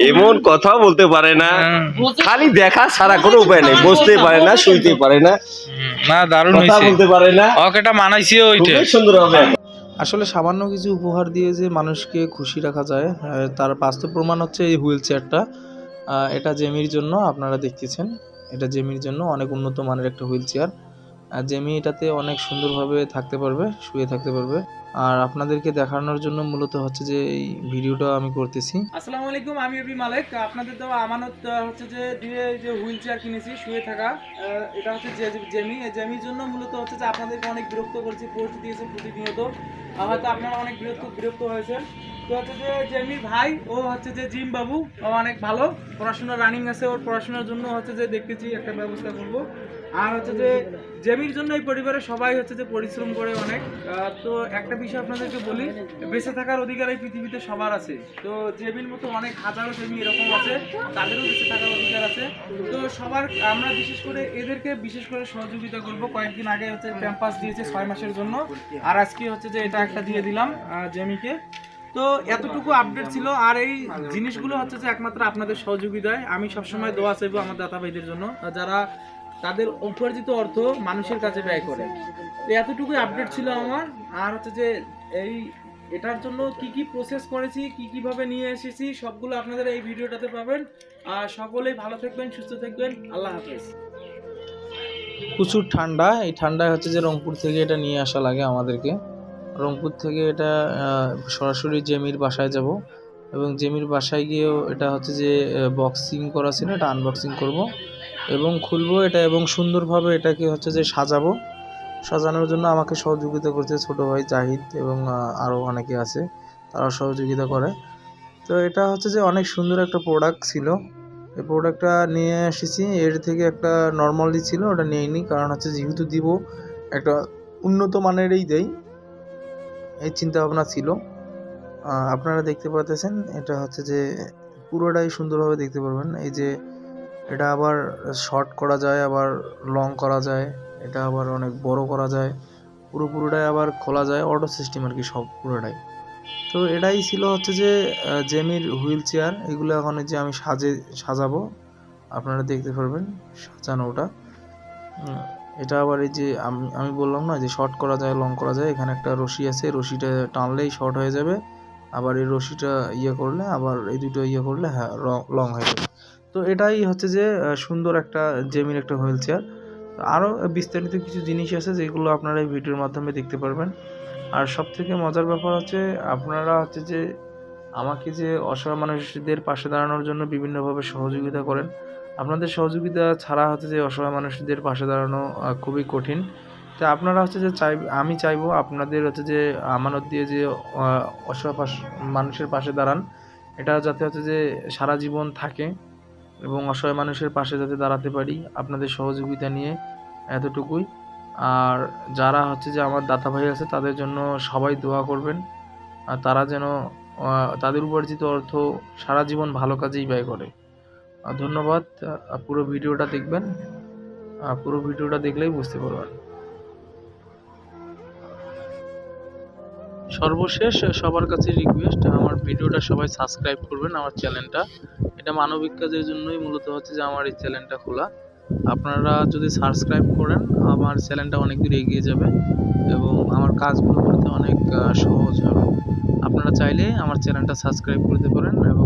এমন কথা বলতে পারে না, খালি দেখা ছাড়া কোনো উপায় নেই। বসতে পারে না, শুইতে পারে না, না দারুণ কথা হইছে, বলতে পারে না। ওকে এটা মানাইছে ওইটা খুবই সুন্দর হবে। আসলে সামান্য কিছু উপহার দিয়ে যে মানুষকে খুশি রাখা যায়, তার বাস্তব প্রমাণ হচ্ছে এই হুইল চেয়ারটা। এটা জেমির জন্য, আপনারা দেখতেছেন, এটা জেমির জন্য অনেক উন্নত মানের একটা হুইল চেয়ার। জেমি এটাতে অনেক সুন্দরভাবে থাকতে পারবে, শুয়ে থাকতে পারবে। আর আপনাদেরকে দেখানোর জন্য মূলত হচ্ছে যে এই ভিডিওটা আমি করতেছি। আসসালামু আলাইকুম, আমি এবি মালিক। আপনাদের দেওয়া আমানত হচ্ছে যে দিয়ে যে হুইল চেয়ার কিনেছি শুয়ে থাকা, এটা হচ্ছে জেমি। এই জেমির জন্য মূলত হচ্ছে যে আপনাদেরকে অনেক বিরক্ত করছি, পোস্ট দিয়েছি প্রতিনিয়ত, হয়তো আপনারা অনেক বিরক্ত হয়েছেন। তো হচ্ছে যে জেমির ভাই ও হচ্ছে যে জিম বাবু, ও অনেক ভালো পড়াশোনা রানিং আছে, ওর পড়াশোনার জন্য হচ্ছে যে দেখতেছি একটা ব্যবস্থা করব। আর হচ্ছে যে জেমির জন্য এই পরিবারের সবাই হচ্ছে যে পরিশ্রম করে অনেক। তো একটা বিষয় আপনাদেরকে বলি, বেঁচে থাকার অধিকার এই পৃথিবীতে সবার আছে। তো জেমির মতো অনেক হাজারো জেমি এরকম আছে, তাদেরও বেঁচে থাকার অধিকার আছে। তো সবার আমরা বিশেষ করে এদেরকে বিশেষ করে সহযোগিতা করব। কয়েকদিন আগে হচ্ছে ক্যাম্পাস দিয়েছে 6 মাসের জন্য, আর আজকে হচ্ছে যে এটা একটা দিয়ে দিলাম জেমিকে। তো এতটুকু আপডেট ছিল। আর এই জিনিসগুলো হচ্ছে যে একমাত্র আপনাদের সহযোগিতায়। আমি সবসময় দোয়া চাইবো আমার দাতা ভাইদের জন্য, যারা তাদের উপার্জিত অর্থ মানুষের কাছে ব্যয় করে। তো এতটুকুই আপডেট ছিল আমার। আর হচ্ছে যে এই এটার জন্য কি কি প্রসেস করেছি, কিভাবে নিয়ে এসেছি, সবগুলো আপনাদের এই ভিডিওটাতে পাবেন। আর সকলেই ভালো থাকবেন, সুস্থ থাকবেন। আল্লাহ হাফেজ। প্রচুর ঠান্ডা, এই ঠান্ডায় হচ্ছে যে রংপুর থেকে এটা নিয়ে আসা লাগে আমাদেরকে। রংপুর থেকে এটা সরাসরি জেমির বাসায় যাব, এবং জেমির বাসায় গিয়েও এটা হচ্ছে যে বক্সিং করা ছিল, এটা আনবক্সিং করব এবং খুলবো এটা, এবং সুন্দরভাবে এটাকে হচ্ছে যে সাজানোর জন্য আমাকে সহযোগিতা করছে ছোটো ভাই জাহিদ, এবং আরও অনেকে আছে, তারা সহযোগিতা করে। তো এটা হচ্ছে যে অনেক সুন্দর একটা প্রোডাক্ট ছিল। এই প্রোডাক্টটা নিয়ে এসেছি, এর থেকে একটা নর্মালি ছিল, ওটা নিইনি, কারণ হচ্ছে যেহেতু দিব একটা উন্নত মানেরই দেই, এই চিন্তা ভাবনা ছিল। আপনারা দেখতে পাচ্ছেন এটা হচ্ছে যে পুরোটাই সুন্দরভাবে দেখতে পারবেন। এই যে এটা আবার শর্ট করা যায়, আবার লং করা যায়, এটা আবার অনেক বড় করা যায়, পুরোটাই আবার খোলা যায়, অটো সিস্টেম আর কি, সব পুরোটাই। তো এটাই ছিল হচ্ছে যে জেমির হুইল চেয়ার। এগুলো এখন যে আমি সাজাবো, আপনারা দেখতে পারবেন সাজানোটা। এটা আবার এই যে আমি বললাম না যে শর্ট করা যায়, লং করা যায়, এখানে একটা রশি আছে, রশিটা টানলেই শর্ট হয়ে যাবে, আবার এই রশিটা করলে, আবার এই দুটো করলে হ্যাঁ লং হয়ে যাবে। তো এটাই হচ্ছে যে সুন্দর একটা জেমির একটা হুইল চেয়ার। আরও বিস্তারিত কিছু জিনিস আছে যেগুলো আপনারা এই ভিডিওর মাধ্যমে দেখতে পারবেন। আর সবথেকে মজার ব্যাপার হচ্ছে, আপনারা হচ্ছে যে আমাকে যে অসহায় মানুষদের পাশে দাঁড়ানোর জন্য বিভিন্নভাবে সহযোগিতা করেন, আপনাদের সহযোগিতা ছাড়া হচ্ছে যে অসহায় মানুষদের পাশে দাঁড়ানো খুবই কঠিন। তো আপনারা হচ্ছে যে আমি চাইবো আপনাদের হচ্ছে যে আমানত দিয়ে যে অসহায় মানুষের পাশে দাঁড়ান, এটা যাতে হচ্ছে যে সারা জীবন থাকে, এবং অসহায় মানুষের পাশে যাতে দাঁড়াতে পারি আপনাদের সহযোগিতা নিয়ে, এতটুকুই। আর যারা হচ্ছে যে আমার দাতা ভাই আছে, তাদের জন্য সবাই দোয়া করবেন, আর তারা যেন তাদের উপার্জিত অর্থ সারা জীবন ভালো কাজেই ব্যয় করে। ধন্যবাদ। পুরো ভিডিওটা দেখবেন, পুরো ভিডিওটা দেখলেই বুঝতে পারবেন। সর্বশেষ সবার কাছে রিকোয়েস্ট, আমার ভিডিওটা সবাই সাবস্ক্রাইব করবেন, আমার চ্যানেলটা। এটা মানবিক কাজের জন্যই মূলত হচ্ছে যে আমার এই চ্যানেলটা খোলা। আপনারা যদি সাবস্ক্রাইব করেন, আমার চ্যানেলটা অনেক দূর এগিয়ে যাবে এবং আমার কাজগুলো করতে অনেক সহজ হবে। আপনারা চাইলে আমার চ্যানেলটা সাবস্ক্রাইব করতে পারেন এবং